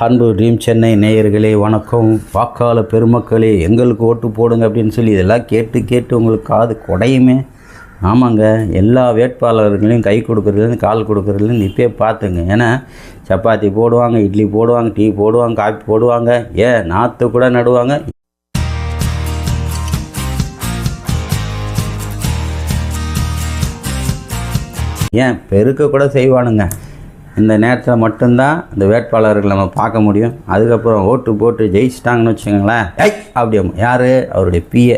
அன்பு ட்ரீம் சென்னை நேயர்களே வணக்கம். வாக்காளர் பெருமக்களே, எங்களுக்கு ஓட்டு போடுங்க அப்படின்னு சொல்லி இதெல்லாம் கேட்டு உங்களுக்கு காது குடையுமே. ஆமாங்க, எல்லா வேட்பாளர்களையும் கை கொடுக்குறதுலேருந்து கால் கொடுக்குறதுலேருந்து இப்போயே பார்த்துங்க. ஏன்னா சப்பாத்தி போடுவாங்க, இட்லி போடுவாங்க, டீ போடுவாங்க, காஃபி போடுவாங்க, நாற்று கூட நடுவாங்க. பெருக்க கூட செய்வானுங்க. இந்த நேரத்தில் மட்டும்தான் இந்த வேட்பாளர்கள் நம்ம பார்க்க முடியும். அதுக்கப்புறம் ஓட்டு போட்டு ஜெயிச்சிட்டாங்கன்னு வச்சுக்கோங்களேன், அப்படியம்மா யார் அவருடைய பிஏ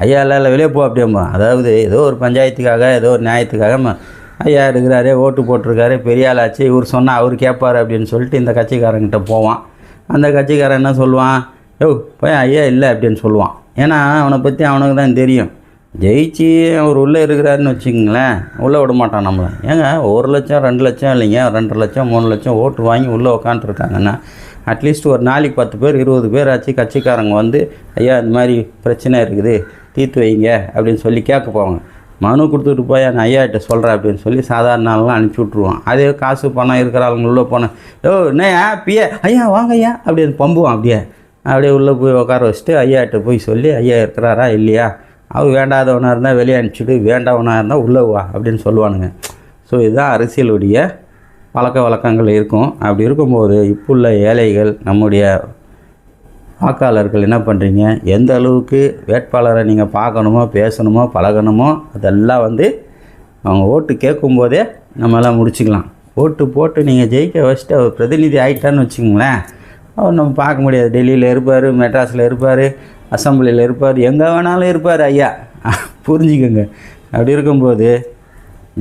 ஐயா இல்லை வெளியே போ அப்படியம்மா. அதாவது ஏதோ ஒரு பஞ்சாயத்துக்காக ஏதோ ஒரு நியாயத்துக்காக ஐயா இருக்கிறாரே, ஓட்டு போட்டிருக்காரு, பெரிய ஆளாச்சு, இவர் சொன்னால் அவர் கேட்பார் அப்படின்னு சொல்லிட்டு இந்த கட்சிக்காரங்கிட்ட போவான். அந்த கட்சிக்காரன் என்ன சொல்லுவான், போய் ஐயா இல்லை அப்படின்னு சொல்லுவான். ஏன்னா அவனை பற்றி அவனுக்கு தான் தெரியும். ஜெயிச்சு அவர் உள்ளே இருக்கிறாருன்னு வச்சுக்கோங்களேன், உள்ளே விட மாட்டான் நம்மளை. ஏங்க 1 லட்சம் 2 லட்சம் இல்லைங்க, 2 லட்சம் 3 லட்சம் ஓட்டு வாங்கி உள்ளே உக்காண்ட்ருக்காங்கன்னா அட்லீஸ்ட் ஒரு நாளைக்கு 10 பேர் 20 பேர் ஆச்சு கட்சிக்காரங்க வந்து ஐயா இந்த மாதிரி பிரச்சனை இருக்குது தீர்த்து வைங்க அப்படின்னு சொல்லி கேட்க போவாங்க. மனு கொடுத்துட்டு போய் நான் ஐயாட்ட சொல்கிறேன் அப்படின்னு சொல்லி சாதாரண நாளெலாம் அனுப்பிச்சி விட்ருவான். அதே காசு பணம் இருக்கிறவங்க உள்ளே போனேன், என்ன பிஏ ஐயா வாங்க ஐயா அப்படின்னு பம்புவான். அப்படியே உள்ளே போய் உட்கார வச்சுட்டு ஐயாட்ட போய் சொல்லி ஐயா இருக்கிறாரா இல்லையா, அவர் வேண்டாதவனாக இருந்தால் வெளியே அனுப்பிச்சிட்டு, வேண்டாதவனாக இருந்தால் உள்ளே வா அப்படின்னு சொல்லுவானுங்க. ஸோ இதுதான் அரசியலுடைய பழக்க வழக்கங்கள் இருக்கும். அப்படி இருக்கும்போது இப்போ உள்ள ஏழைகள், நம்முடைய வாக்காளர்கள் என்ன பண்ணுறீங்க, எந்த அளவுக்கு வேட்பாளரை நீங்கள் பார்க்கணுமோ, பேசணுமோ, பழகணுமோ அதெல்லாம் வந்து அவங்க ஓட்டு கேட்கும்போதே நம்மளாம் முடிச்சுக்கலாம். ஓட்டு போட்டு நீங்கள் ஜெயிக்க வச்சுட்டு அவர் பிரதிநிதி ஆகிட்டான்னு வச்சுக்கோங்களேன், அவர் நம்ம பார்க்க முடியாது. டெல்லியில் இருப்பார், மெட்ராஸில் இருப்பார், அசம்பிளியில் இருப்பார், எங்கே வேணாலும் இருப்பார் ஐயா. புரிஞ்சுக்கோங்க. அப்படி இருக்கும்போது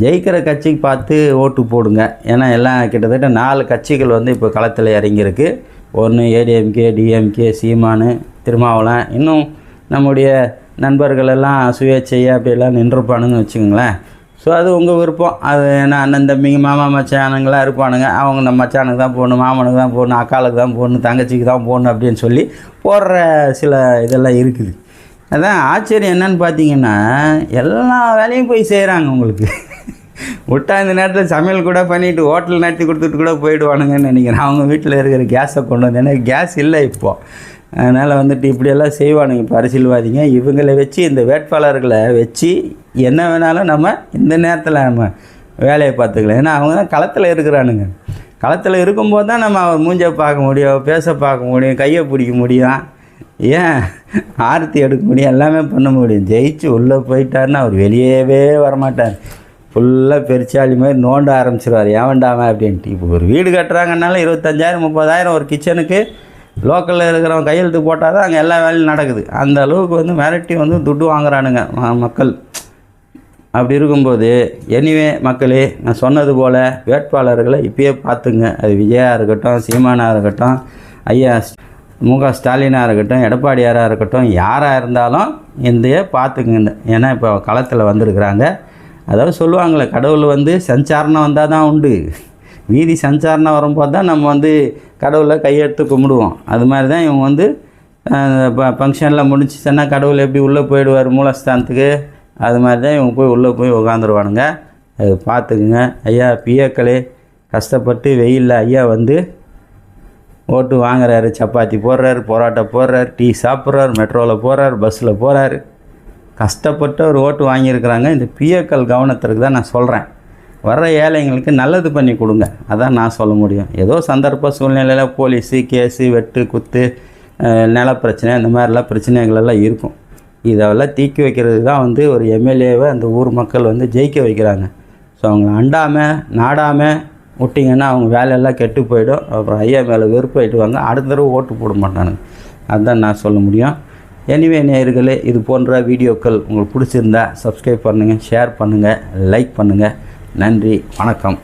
ஜெயிக்கிற கட்சிக்கு பார்த்து ஓட்டு போடுங்க. ஏன்னா எல்லாம் கிட்டத்தட்ட 4 கட்சிகள் வந்து இப்போ களத்தில் இறங்கியிருக்கு. ஒன்று ஏடிஎம்கே, டிஎம்கே, சீமானு, திருமாவளவன், இன்னும் நம்முடைய நண்பர்களெல்லாம் சுயேட்சையாக அப்படியெல்லாம் நின்றுப்பானுங்கன்னு வச்சுக்கோங்களேன். ஸோ அது உங்கள் விருப்பம். அது ஏன்னா அண்ணன் தம்பிங்க மாமா மச்சானுங்களாம் இருப்பானுங்க. அவங்க நம்ம மச்சானுக்கு தான் போடணும், மாமனுக்கு தான் போடணும், அக்காளுக்கு தான் போடணும், தங்கச்சிக்கு தான் போடணும் அப்படின்னு சொல்லி போடுற சில இதெல்லாம் இருக்குது. அதான் ஆச்சரியம் என்னன்னு பார்த்தீங்கன்னா, எல்லா வேலையும் போய் செய்கிறாங்க. உங்களுக்கு விட்டா இந்த நேரத்தில் சமையல் கூட பண்ணிவிட்டு ஹோட்டல் நடத்தி கொடுத்துட்டு கூட போயிடுவானுங்கன்னு நினைக்கிறேன். அவங்க வீட்டில் இருக்கிற கேஸை கொண்டு வந்து, ஏன்னா கேஸ் இல்லை இப்போது. அதனால் வந்துட்டு இப்படியெல்லாம் செய்வானுங்க இப்போ அரசியல்வாதிங்க. இவங்களை வச்சு, இந்த வேட்பாளர்களை வச்சு என்ன வேணாலும் நம்ம இந்த நேரத்தில் நம்ம வேலையை பார்த்துக்கலாம். ஏன்னா அவங்க தான் களத்தில் இருக்கிறானுங்க. களத்தில் இருக்கும்போது தான் நம்ம அவர் மூஞ்சை பார்க்க முடியும், பேச பார்க்க முடியும், கையை பிடிக்க முடியும், ஆரத்தி எடுக்க முடியும், எல்லாமே பண்ண முடியும். ஜெயிச்சு உள்ளே போயிட்டாருன்னா அவர் வெளியவே வரமாட்டார். ஃபுல்லாக பெருச்சாலி மாதிரி நோண்ட ஆரம்பிச்சிருவார், ஏவண்டாமல் அப்படின்ட்டு. இப்போ ஒரு வீடு கட்டுறாங்கன்னாலும் 25,000 30,000 ஒரு கிச்சனுக்கு லோக்கலில் இருக்கிறவங்க கையெழுத்து போட்டால் தான் அங்கே எல்லா வேலையும் நடக்குது. அந்த அளவுக்கு வந்து மிரட்டி வந்து துட்டு வாங்குறானுங்க மக்கள். அப்படி இருக்கும்போது எனிவே மக்களே, நான் சொன்னது போல் வேட்பாளர்களை இப்பயே பார்த்துங்க. அது விஜயா இருக்கட்டும், சீமானாக இருக்கட்டும், ஐயா முக ஸ்டாலினாக இருக்கட்டும், எடப்பாடியாராக இருக்கட்டும், யாராக இருந்தாலும் இந்த பார்த்துக்குங்க. ஏன்னா இப்போ களத்தில் வந்திருக்கிறாங்க. அதாவது சொல்லுவாங்களே, கடவுள் வந்து சஞ்சாரணம் வந்தால் தான் உண்டு, வீதி சஞ்சாரணம் வரும்போது தான் நம்ம வந்து கடவுளை கையெடுத்து கும்பிடுவோம். அது மாதிரி தான் இவங்க வந்து ஃபங்க்ஷனில் முடிச்சுன்னா கடவுள் எப்படி உள்ளே போயிடுவார் மூலஸ்தானத்துக்கு, அது மாதிரி தான் இவங்க போய் உள்ளே போய் உட்காந்துருவானுங்க. அது பார்த்துக்குங்க. ஐயா பிஏக்களே, கஷ்டப்பட்டு வெயிலில் ஐயா வந்து ஓட்டு வாங்குறாரு, சப்பாத்தி போடுறாரு, பரோட்டா போடுறாரு, டீ சாப்பிட்றாரு, மெட்ரோவில் போகிறாரு, பஸ்ஸில் போகிறாரு, கஷ்டப்பட்டு ஒரு ஓட்டு வாங்கியிருக்கிறாங்க. இந்த பிஏக்கள் கவனத்திற்கு தான் நான் சொல்கிறேன். வர்ற ஏழைங்களுக்கு நல்லது பண்ணி கொடுங்க, அதான் நான் சொல்ல முடியும். ஏதோ சந்தர்ப்ப சூழ்நிலையில் போலீஸு கேஸு வெட்டு குத்து நில பிரச்சனை இந்த மாதிரிலாம் பிரச்சனைகளெல்லாம் இருக்கும். இதெல்லாம் தீக்கி வைக்கிறது தான் வந்து ஒரு எம்எல்ஏவை அந்த ஊர் மக்கள் வந்து ஜெயிக்க வைக்கிறாங்க. ஸோ அவங்கள அண்டாமல் நாடாமல் விட்டிங்கன்னா அவங்க வேலையெல்லாம் கெட்டு போயிடும். அப்புறம் ஐயா மேலே வெறுப்பு ஆகிடுவாங்க, அடுத்த தடவை ஓட்டு போட மாட்டானுங்க. அதுதான் நான் சொல்ல முடியும். எனிவே நேயர்களே, இது போன்ற வீடியோக்கள் உங்களுக்கு பிடிச்சிருந்தா சப்ஸ்கிரைப் பண்ணுங்கள், ஷேர் பண்ணுங்கள், லைக் பண்ணுங்கள். நன்றி, வணக்கம்.